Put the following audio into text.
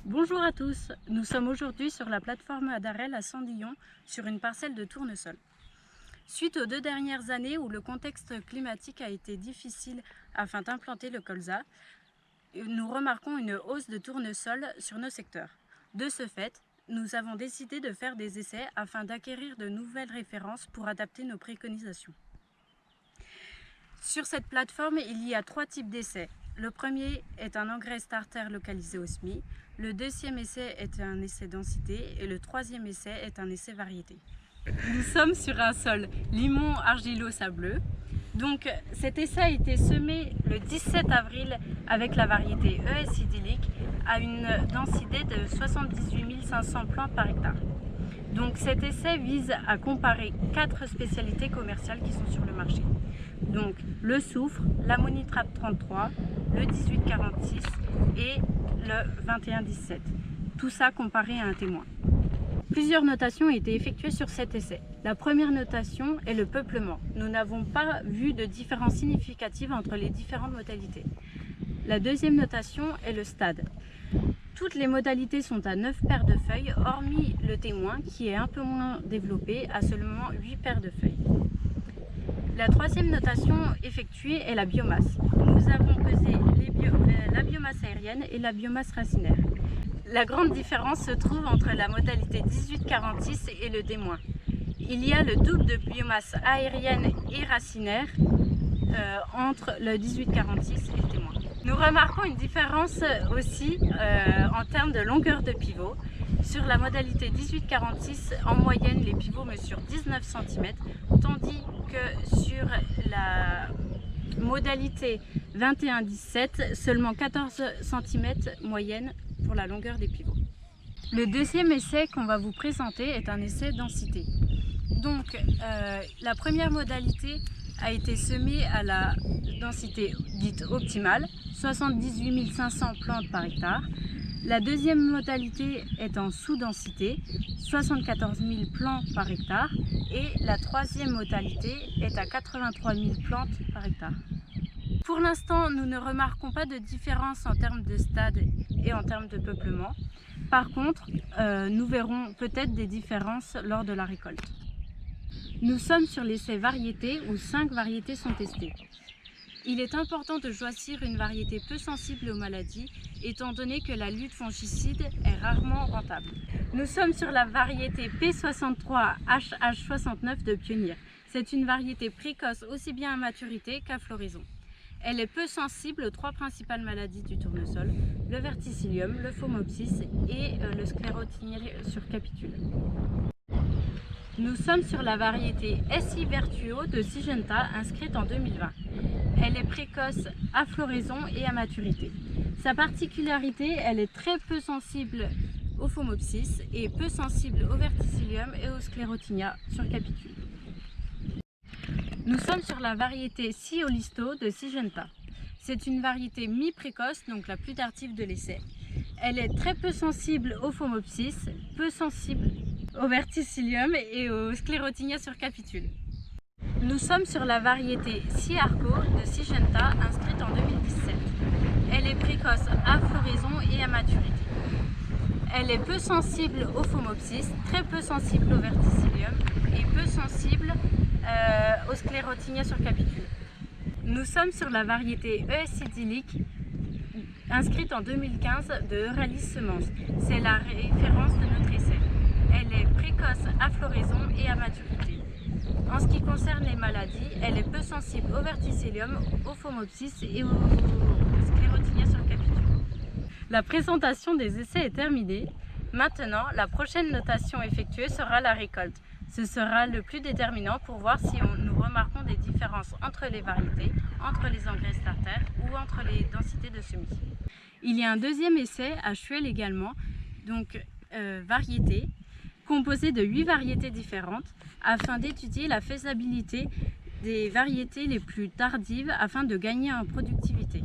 Bonjour à tous, nous sommes aujourd'hui sur la plateforme d'Arel à Sandillon sur une parcelle de tournesol. Suite aux 2 dernières années où le contexte climatique a été difficile afin d'implanter le colza, nous remarquons une hausse de tournesol sur nos secteurs. De ce fait, nous avons décidé de faire des essais afin d'acquérir de nouvelles références pour adapter nos préconisations. Sur cette plateforme, il y a 3 types d'essais. Le premier est un engrais starter localisé au SMI, le deuxième essai est un essai densité et le troisième essai est un essai variété. Nous sommes sur un sol limon argilo-sableux. Donc cet essai a été semé le 17 avril avec la variété ES idyllique à une densité de 78 500 plantes par hectare. Donc cet essai vise à comparer 4 spécialités commerciales qui sont sur le marché. Donc le soufre, l'ammonitrate 33, le 1846 et le 2117. Tout ça comparé à un témoin. Plusieurs notations ont été effectuées sur cet essai. La première notation est le peuplement. Nous n'avons pas vu de différence significative entre les différentes modalités. La deuxième notation est le stade. Toutes les modalités sont à 9 paires de feuilles, hormis le témoin qui est un peu moins développé, à seulement 8 paires de feuilles. La troisième notation effectuée est la biomasse. Nous avons pesé la biomasse aérienne et la biomasse racinaire. La grande différence se trouve entre la modalité 1846 et le témoin. Il y a le double de biomasse aérienne et racinaire entre le 1846 et le témoin. Nous remarquons une différence aussi en termes de longueur de pivot. Sur la modalité 1846, en moyenne, les pivots mesurent 19 cm, tandis que sur la modalité 2117, seulement 14 cm moyenne pour la longueur des pivots. Le deuxième essai qu'on va vous présenter est un essai densité. Donc, la première modalité a été semée à la densité dite optimale, 78 500 plantes par hectare. La deuxième modalité est en sous-densité, 74 000 plants par hectare. Et la troisième modalité est à 83 000 plantes par hectare. Pour l'instant, nous ne remarquons pas de différence en termes de stade et en termes de peuplement. Par contre, nous verrons peut-être des différences lors de la récolte. Nous sommes sur l'essai variété où 5 variétés sont testées. Il est important de choisir une variété peu sensible aux maladies, étant donné que la lutte fongicide est rarement rentable. Nous sommes sur la variété P63HH69 de Pionnier. C'est une variété précoce aussi bien à maturité qu'à floraison. Elle est peu sensible aux 3 principales maladies du tournesol, le verticillium, le phomopsis et le sclérotinia sur capitule. Nous sommes sur la variété SI Vertuo de Syngenta inscrite en 2020. Elle est précoce à floraison et à maturité. Sa particularité, elle est très peu sensible au phomopsis et peu sensible au verticillium et au sclérotinia sur capitule. Nous sommes sur la variété Siolisto de Syngenta. C'est une variété mi-précoce, donc la plus tardive de l'essai. Elle est très peu sensible au phomopsis, peu sensible au verticillium et au sclérotinia sur capitule. Nous sommes sur la variété Siarco de Syngenta inscrite en 2017. Elle est précoce à floraison et à maturité. Elle est peu sensible au phomopsis, très peu sensible au verticillium et peu sensible au sclérotinia sur capitule. Nous sommes sur la variété ES idyllique inscrite en 2015 de Euralis Semences. C'est la référence de notre essai. Elle est précoce à floraison et à maturité. En ce qui concerne les maladies, elle est peu sensible au verticillium, au phomopsis et au sclérotinia sur capitule. La présentation des essais est terminée. Maintenant, la prochaine notation effectuée sera la récolte. Ce sera le plus déterminant pour voir si nous remarquons des différences entre les variétés, entre les engrais starter ou entre les densités de semis. Il y a un deuxième essai à Chuel également, donc variété, composé de 8 variétés différentes afin d'étudier la faisabilité des variétés les plus tardives afin de gagner en productivité.